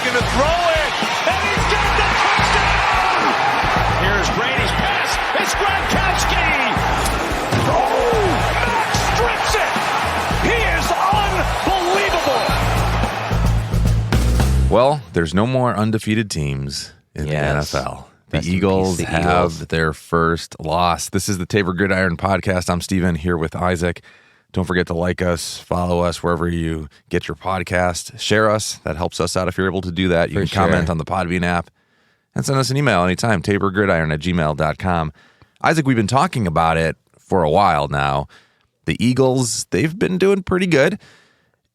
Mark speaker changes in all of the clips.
Speaker 1: looking to throw it, and he's got the touchdown! Here's Brady's pass. It's Gronkowski! Oh, Max strips it! He is unbelievable!
Speaker 2: Well, there's no more undefeated teams in the NFL. The Eagles have their first loss. This is the Tabor Gridiron Podcast. I'm Steven here with Isaac. Don't forget to like us, follow us wherever you get your podcast. Share us. That helps us out if you're able to do that. You can comment on the Podbean app and send us an email anytime, taborgridiron@gmail.com. Isaac, we've been talking about it for a while now. The Eagles, they've been doing pretty good,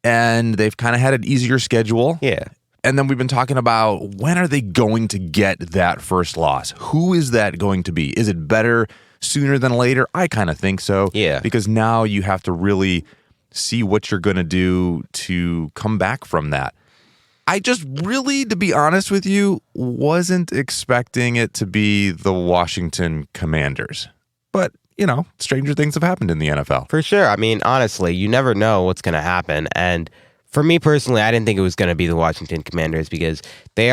Speaker 2: and they've kind of had an easier schedule.
Speaker 3: Yeah.
Speaker 2: And then we've been talking about when are they going to get that first loss? Who is that going to be? Is it better sooner than later? I kind of think so.
Speaker 3: Yeah.
Speaker 2: Because now you have to really see what you're going to do to come back from that. I just really, to be honest with you, wasn't expecting it to be the Washington Commanders. But, you know, stranger things have happened in the NFL.
Speaker 3: For sure. I mean, honestly, you never know what's going to happen. And for me personally, I didn't think it was going to be the Washington Commanders because they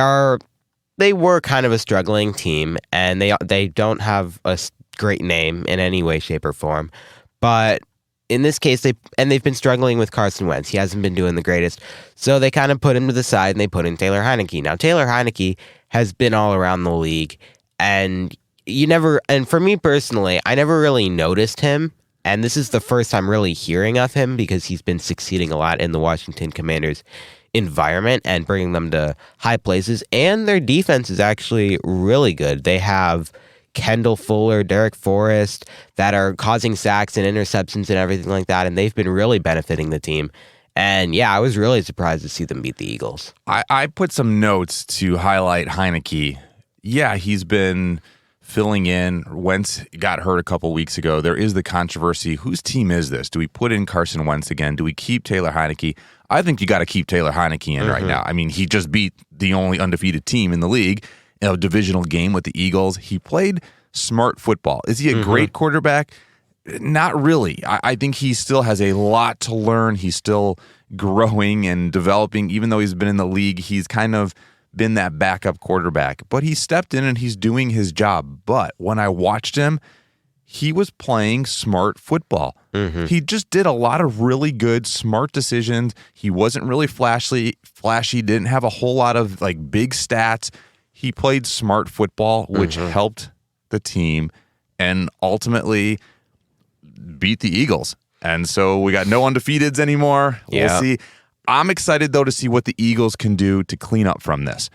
Speaker 3: were kind of a struggling team, and they don't have a great name in any way, shape, or form. But in this case, they've been struggling with Carson Wentz. He hasn't been doing the greatest, so they kind of put him to the side and they put in Taylor Heinicke. Now, Taylor Heinicke has been all around the league, and for me personally, I never really noticed him. And this is the first time really hearing of him because he's been succeeding a lot in the Washington Commanders environment and bringing them to high places. And their defense is actually really good. They have Kendall Fuller, Derek Forrest that are causing sacks and interceptions and everything like that. And they've been really benefiting the team. And yeah, I was really surprised to see them beat the Eagles.
Speaker 2: I put some notes to highlight Heinicke. Yeah, he's been filling in. Wentz got hurt a couple weeks ago. There is the controversy. Whose team is this? Do we put in Carson Wentz again? Do we keep Taylor Heinicke? I think you got to keep Taylor Heinicke in right now. I mean, he just beat the only undefeated team in the league in a divisional game with the Eagles. He played smart football. Is he a great quarterback? Not really. I think he still has a lot to learn. He's still growing and developing. Even though he's been in the league, he's kind of been that backup quarterback, but he stepped in and he's doing his job. But when I watched him, he was playing smart football. He just did a lot of really good, smart decisions. He wasn't really flashy, didn't have a whole lot of like big stats. He played smart football, which helped the team and ultimately beat the Eagles. And so we got no undefeateds anymore. We'll see. I'm excited, though, to see what the Eagles can do to clean up from this.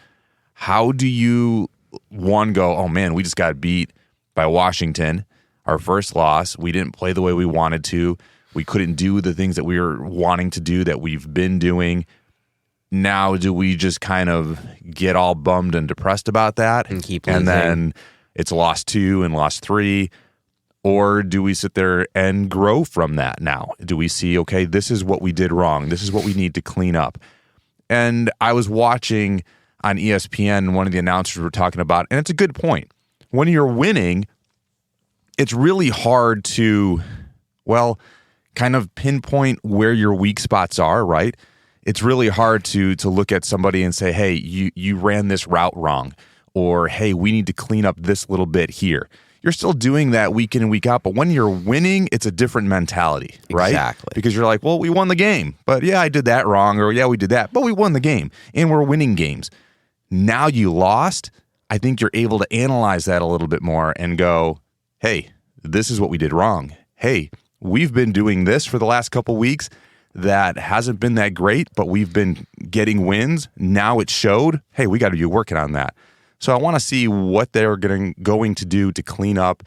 Speaker 2: How do you, go, oh, man, we just got beat by Washington, our first loss. We didn't play the way we wanted to. We couldn't do the things that we were wanting to do that we've been doing. Now, do we just kind of get all bummed and depressed about that?
Speaker 3: And keep losing.
Speaker 2: And then it's lost 2 and lost 3. Or do we sit there and grow from that now? Do we see, okay, this is what we did wrong. This is what we need to clean up. And I was watching on ESPN, one of the announcers were talking about, and it's a good point. When you're winning, it's really hard to, kind of pinpoint where your weak spots are, right? It's really hard to look at somebody and say, hey, you ran this route wrong. Or, hey, we need to clean up this little bit here. You're still doing that week in and week out, but when you're winning, it's a different mentality, right?
Speaker 3: Exactly.
Speaker 2: Because you're like, well, we won the game, but yeah, I did that wrong, or yeah, we did that, but we won the game, and we're winning games. Now you lost, I think you're able to analyze that a little bit more and go, hey, this is what we did wrong. Hey, we've been doing this for the last couple weeks that hasn't been that great, but we've been getting wins. Now it showed, hey, we got to be working on that. So I want to see what they're going to do to clean up,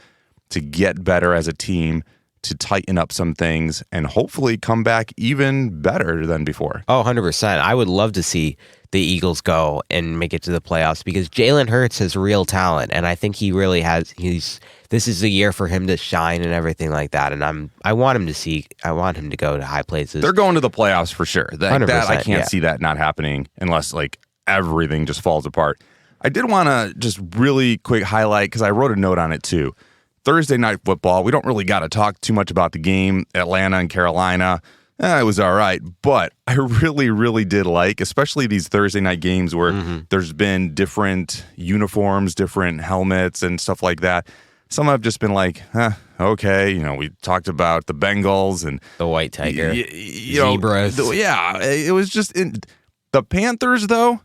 Speaker 2: to get better as a team, to tighten up some things, and hopefully come back even better than before.
Speaker 3: Oh, 100%. I would love to see the Eagles go and make it to the playoffs because Jalen Hurts has real talent, and I think he really has. This is a year for him to shine and everything like that. And I want him to go to high places.
Speaker 2: They're going to the playoffs for sure.
Speaker 3: 100%,
Speaker 2: I can't see that not happening unless like everything just falls apart. I did want to just really quick highlight, because I wrote a note on it too. Thursday night football, we don't really got to talk too much about the game. Atlanta and Carolina, It was all right, but I really, really did like, especially these Thursday night games where there's been different uniforms, different helmets, and stuff like that. Some have just been like, okay. We talked about the Bengals and
Speaker 3: the White Tiger,
Speaker 2: zebras. It was just the Panthers, though.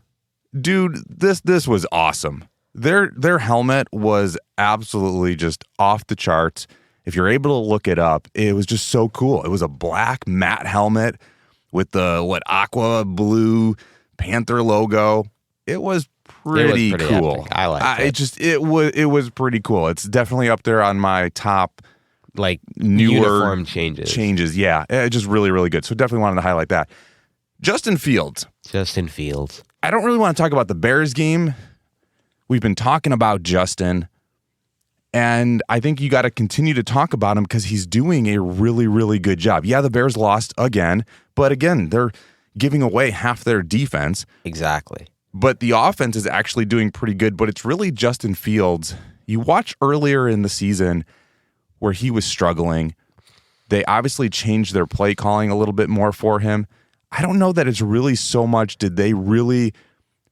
Speaker 2: Dude, this was awesome. Their helmet was absolutely just off the charts. If you're able to look it up, it was just so cool. It was a black matte helmet with the aqua blue Panther logo. It was pretty cool.
Speaker 3: Epic. I liked it.
Speaker 2: It was pretty cool. It's definitely up there on my top newer
Speaker 3: uniform changes.
Speaker 2: Yeah, it's just really, really good. So definitely wanted to highlight that. Justin Fields. I don't really want to talk about the Bears game. We've been talking about Justin, and I think you got to continue to talk about him because he's doing a really, really good job. Yeah, the Bears lost again, but again, they're giving away half their defense.
Speaker 3: Exactly.
Speaker 2: But the offense is actually doing pretty good, but it's really Justin Fields. You watch earlier in the season where he was struggling. They obviously changed their play calling a little bit more for him. I don't know that it's really so much did they really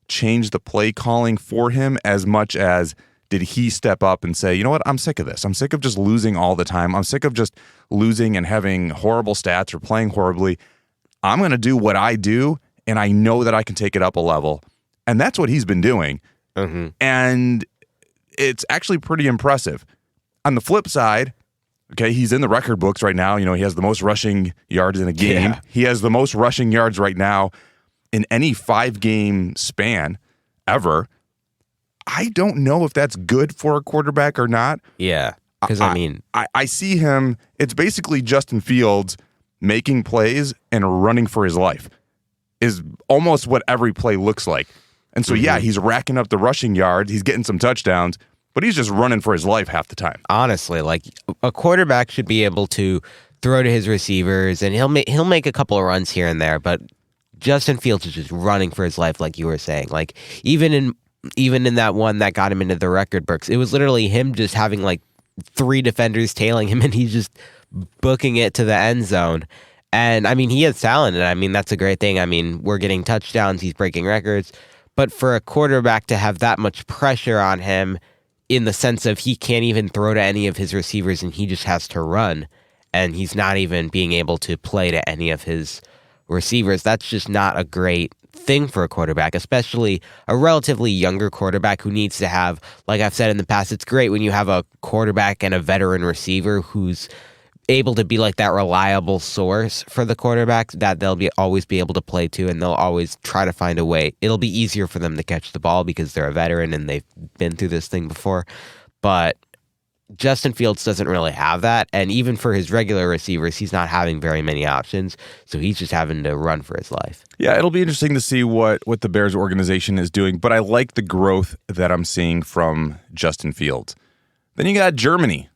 Speaker 2: change the play calling for him as much as did he step up and say, you know what, I'm sick of this. I'm sick of just losing all the time. I'm sick of just losing and having horrible stats or playing horribly. I'm going to do what I do, and I know that I can take it up a level. And that's what he's been doing.
Speaker 3: Mm-hmm.
Speaker 2: And it's actually pretty impressive. On the flip side, okay, he's in the record books right now. He has the most rushing yards in a game. Yeah. He has the most rushing yards right now in any 5-game span ever. I don't know if that's good for a quarterback or not.
Speaker 3: Yeah, because
Speaker 2: I see him. It's basically Justin Fields making plays and running for his life is almost what every play looks like. And so, yeah, he's racking up the rushing yards. He's getting some touchdowns, but he's just running for his life half the time.
Speaker 3: Honestly, a quarterback should be able to throw to his receivers, and he'll make a couple of runs here and there, but Justin Fields is just running for his life, like you were saying. Even in that one that got him into the record books, it was literally him just having 3 defenders tailing him, and he's just booking it to the end zone. And he has talent, and that's a great thing. We're getting touchdowns, he's breaking records. But for a quarterback to have that much pressure on him in the sense of he can't even throw to any of his receivers and he just has to run, and he's not even being able to play to any of his receivers, that's just not a great thing for a quarterback, especially a relatively younger quarterback who needs to have, like I've said in the past, it's great when you have a quarterback and a veteran receiver who's able to be that reliable source for the quarterback that they'll always be able to play to, and they'll always try to find a way. It'll be easier for them to catch the ball because they're a veteran and they've been through this thing before. But Justin Fields doesn't really have that, and even for his regular receivers, he's not having very many options, so he's just having to run for his life.
Speaker 2: Yeah, it'll be interesting to see what the Bears organization is doing, but I like the growth that I'm seeing from Justin Fields. Then you got Germany.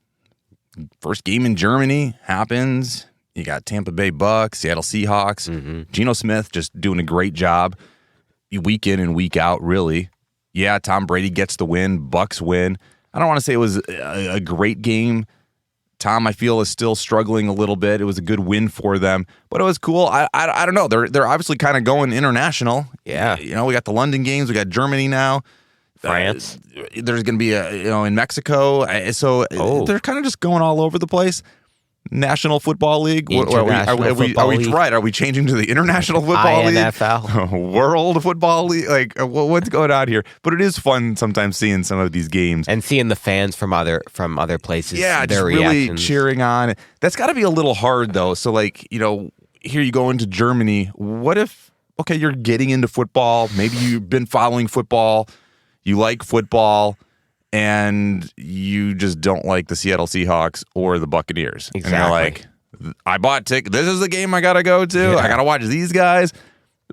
Speaker 2: First game in Germany happens. You got Tampa Bay Bucks, Seattle Seahawks.
Speaker 3: Mm-hmm.
Speaker 2: Geno Smith just doing a great job week in and week out, really. Yeah, Tom Brady gets the win. Bucks win. I don't want to say it was a great game. Tom, I feel, is still struggling a little bit. It was a good win for them, but it was cool. I don't know. They're obviously kind of going international.
Speaker 3: Yeah.
Speaker 2: We got the London games. We got Germany now.
Speaker 3: France.
Speaker 2: There's going to be in Mexico. So they're kind of just going all over the place. National Football League. Are we changing to the International Football League?
Speaker 3: INFL.
Speaker 2: World Football League. What's going on here? But it is fun sometimes seeing some of these games
Speaker 3: and seeing the fans from other places.
Speaker 2: Yeah,
Speaker 3: their
Speaker 2: just really
Speaker 3: reactions.
Speaker 2: Cheering on. That's got to be a little hard though. So here you go into Germany. What if you're getting into football? Maybe you've been following football. You like football, and you just don't like the Seattle Seahawks or the Buccaneers.
Speaker 3: Exactly.
Speaker 2: And you're like, I bought tickets. This is the game I got to go to.
Speaker 3: Yeah.
Speaker 2: I got to watch these guys.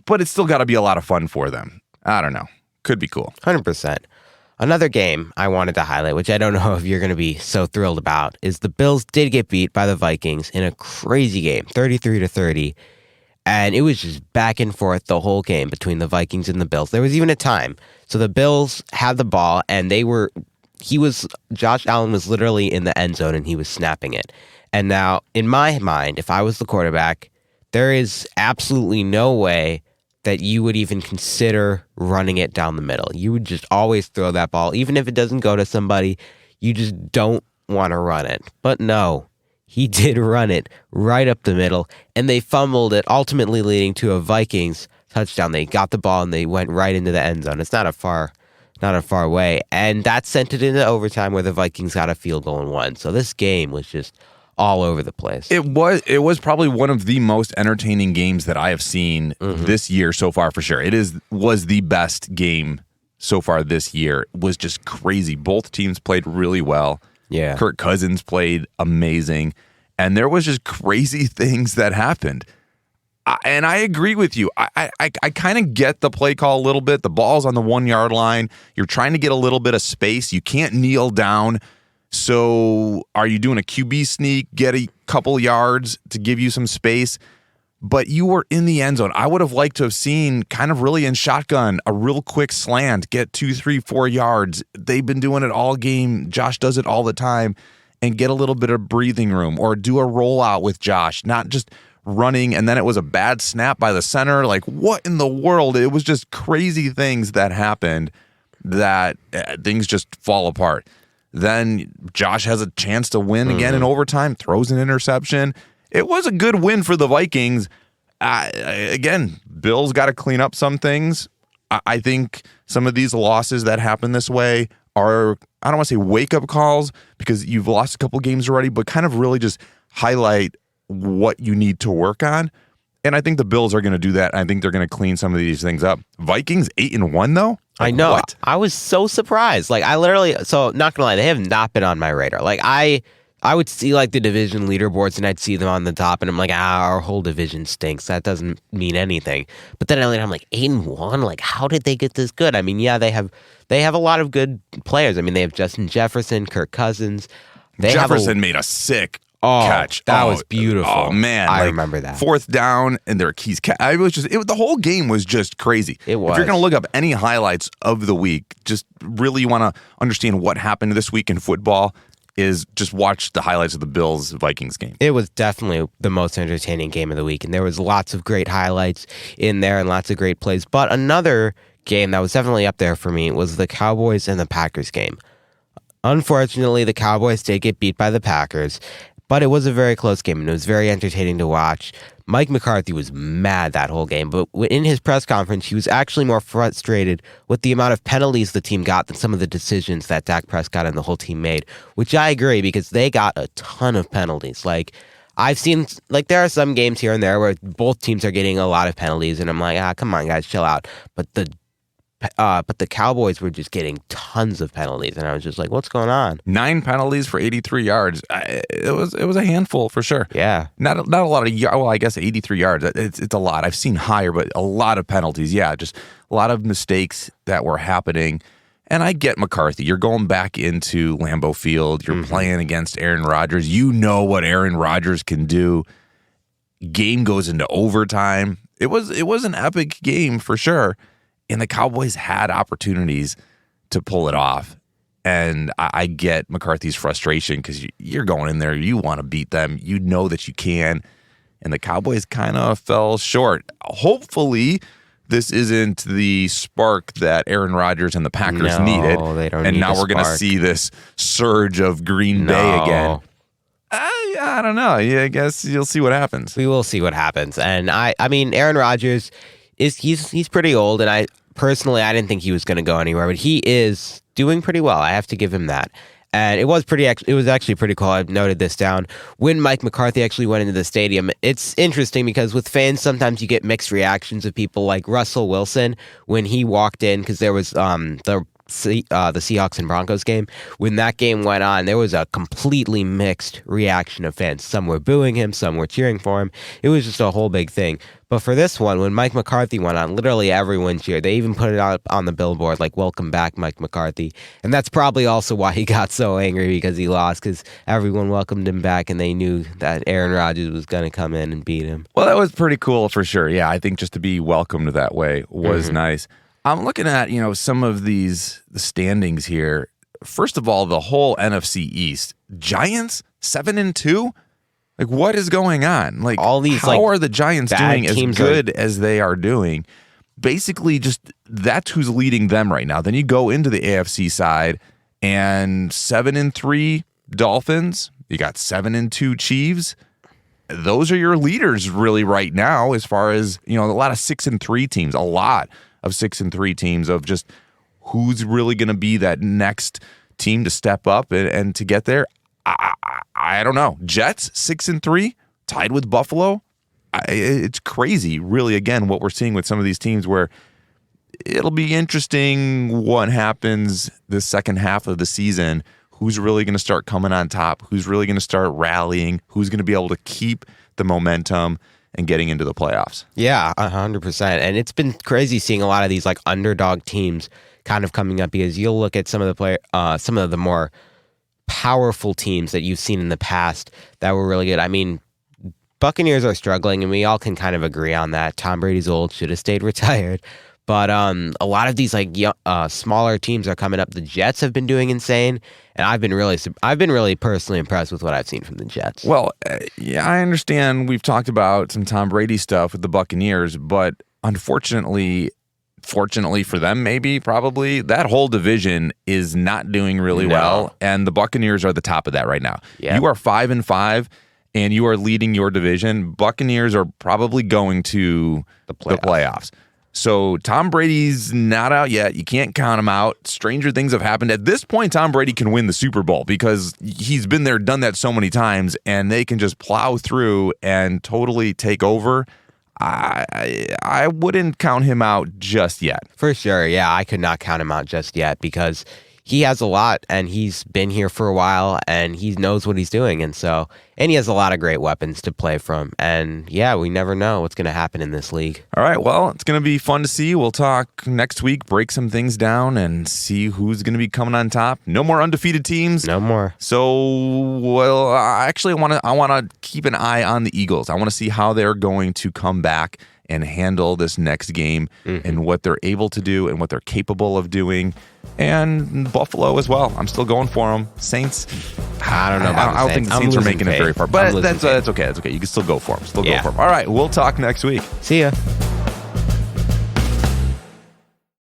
Speaker 2: But it's still got to be a lot of fun for them. I don't know. Could be cool.
Speaker 3: 100%. Another game I wanted to highlight, which I don't know if you're going to be so thrilled about, is the Bills did get beat by the Vikings in a crazy game, 33-30. And it was just back and forth the whole game between the Vikings and the Bills. There was even a time. So the Bills had the ball, and Josh Allen was literally in the end zone, and he was snapping it. And now, in my mind, if I was the quarterback, there is absolutely no way that you would even consider running it down the middle. You would just always throw that ball. Even if it doesn't go to somebody, you just don't want to run it. But no, he did run it right up the middle, and they fumbled it, ultimately leading to a Vikings touchdown. They got the ball, and they went right into the end zone. It's not a far way. And that sent it into overtime where the Vikings got a field goal and won. So this game was just all over the place.
Speaker 2: It was probably one of the most entertaining games that I have seen this year so far, for sure. Was the best game so far this year. It was just crazy. Both teams played really well.
Speaker 3: Yeah.
Speaker 2: Kirk Cousins played amazing, and there was just crazy things that happened. And I agree with you. I kind of get the play call a little bit. The ball's on the 1 yard line. You're trying to get a little bit of space. You can't kneel down. So are you doing a QB sneak, get a couple yards to give you some space? But you were in the end zone. I would have liked to have seen kind of really in shotgun, a real quick slant, get 2, 3, 4 yards. They've been doing it all game. Josh does it all the time, and get a little bit of breathing room, or do a rollout with Josh, not just running. And then it was a bad snap by the center. Like, what in the world? It was just crazy things that happened that things just fall apart. Then Josh has a chance to win again in overtime, throws an interception. It was a good win for the Vikings. Again, Bills got to clean up some things. I think some of these losses that happen this way are, I don't want to say wake-up calls because you've lost a couple games already, but kind of really just highlight what you need to work on. And I think the Bills are going to do that. I think they're going to clean some of these things up. Vikings 8-1 though.
Speaker 3: I know.
Speaker 2: What?
Speaker 3: I was so surprised. Like, I literally, so not gonna lie, they have not been on my radar. Like, I would see like the division leaderboards and I'd see them on the top, and I'm like, our whole division stinks. That doesn't mean anything. But then I'm like 8-1. Like, how did they get this good? I mean, yeah, they have a lot of good players. I mean, they have Justin Jefferson, Kirk Cousins.
Speaker 2: Jefferson made a sick catch.
Speaker 3: That was beautiful.
Speaker 2: Oh man,
Speaker 3: I remember that.
Speaker 2: Fourth down and their keys. The whole game was just crazy.
Speaker 3: It was.
Speaker 2: If you're going to look up any highlights of the week, just really want to understand what happened this week in football, is just watch the highlights of the Bills-Vikings game.
Speaker 3: It was definitely the most entertaining game of the week, and there was lots of great highlights in there and lots of great plays. But another game that was definitely up there for me was the Cowboys and the Packers game. Unfortunately, the Cowboys did get beat by the Packers, but it was a very close game, and it was very entertaining to watch. Mike McCarthy was mad that whole game, but in his press conference, he was actually more frustrated with the amount of penalties the team got than some of the decisions that Dak Prescott and the whole team made, which I agree, because they got a ton of penalties. Like, I've seen, like, there are some games here and there where both teams are getting a lot of penalties, and I'm like, come on, guys, chill out. But the Cowboys were just getting tons of penalties, and I was just like, what's going on?
Speaker 2: 9 penalties for 83 yards. It was a handful for sure.
Speaker 3: Yeah.
Speaker 2: Not a lot of yards. Well, I guess 83 yards. It's a lot. I've seen higher, but a lot of penalties. Yeah, just a lot of mistakes that were happening. And I get McCarthy. You're going back into Lambeau Field. You're playing against Aaron Rodgers. You know what Aaron Rodgers can do. Game goes into overtime. It was an epic game for sure. And the Cowboys had opportunities to pull it off. And I get McCarthy's frustration because you're going in there. You want to beat them. You know that you can. And the Cowboys kind of fell short. Hopefully, this isn't the spark that Aaron Rodgers and the Packers needed.
Speaker 3: They don't
Speaker 2: and
Speaker 3: need
Speaker 2: now
Speaker 3: the
Speaker 2: we're going to
Speaker 3: spark.
Speaker 2: see this surge of Green Bay again. I don't know. Yeah, I guess you'll see what happens.
Speaker 3: We will see what happens. And I mean, Aaron Rodgers he's pretty old, and I didn't think he was going to go anywhere, but he is doing pretty well. I have to give him that. And it was actually pretty cool. I've noted this down. When Mike McCarthy actually went into the stadium, it's interesting because with fans, sometimes you get mixed reactions of people like Russell Wilson when he walked in, because there was the Seahawks and Broncos game. When that game went on, there was a completely mixed reaction of fans. Some were booing him, some were cheering for him. It was just a whole big thing. But for this one, when Mike McCarthy went on, literally everyone cheered. They even put it out on the billboard, like, welcome back, Mike McCarthy. And that's probably also why he got so angry, because he lost, because everyone welcomed him back and they knew that Aaron Rodgers was going to come in and beat him.
Speaker 2: Well, that was pretty cool for sure. Yeah, I think just to be welcomed that way was nice. I'm looking at, some of the standings here. First of all, the whole NFC East. Giants 7-2. Like, what is going on? Like,
Speaker 3: all these,
Speaker 2: how
Speaker 3: like,
Speaker 2: are the Giants doing as
Speaker 3: teams
Speaker 2: good as they are doing? Basically, just that's who's leading them right now. Then you go into the AFC side, and 7-3 Dolphins. You got 7-2 Chiefs. Those are your leaders really right now, as far as, a lot of 6-3 teams, a lot of 6-3 teams of just who's really going to be that next team to step up and to get there. I don't know. Jets 6-3, tied with Buffalo. It's crazy, really, again, what we're seeing with some of these teams, where it'll be interesting what happens the second half of the season. Who's really going to start coming on top? Who's really going to start rallying? Who's going to be able to keep the momentum and getting into the playoffs?
Speaker 3: Yeah, 100%. And it's been crazy seeing a lot of these like underdog teams kind of coming up, because you'll look at some of the more powerful teams that you've seen in the past that were really good. I mean, Buccaneers are struggling, and we all can kind of agree on that. Tom Brady's old, should have stayed retired. But a lot of these smaller teams are coming up. The Jets have been doing insane, and I've been really personally impressed with what I've seen from the Jets.
Speaker 2: Well, yeah, I understand we've talked about some Tom Brady stuff with the Buccaneers, but unfortunately, fortunately for them, probably, that whole division is not doing really well, and the Buccaneers are the top of that right now.
Speaker 3: Yep.
Speaker 2: You are 5-5, and you are leading your division. Buccaneers are probably going to the playoffs. So Tom Brady's not out yet. You can't count him out. Stranger things have happened. At this point, Tom Brady can win the Super Bowl because he's been there, done that so many times, and they can just plow through and totally take over. I wouldn't count him out just yet.
Speaker 3: For sure, yeah. I could not count him out just yet, because he has a lot, and he's been here for a while, and he knows what he's doing. And he has a lot of great weapons to play from. And yeah, we never know what's going to happen in this league.
Speaker 2: All right, well, it's going to be fun to see. We'll talk next week, break some things down, and see who's going to be coming on top. No more undefeated teams.
Speaker 3: No more.
Speaker 2: So, well, actually, I want to keep an eye on the Eagles. I want to see how they're going to come back and handle this next game, and what they're able to do and what they're capable of doing. And Buffalo as well. I'm still going for them. Saints,
Speaker 3: I don't know about
Speaker 2: I don't think the Saints are making it very far. But that's okay. That's okay. You can still go for them. Go for them. All right, we'll talk next week.
Speaker 3: See ya.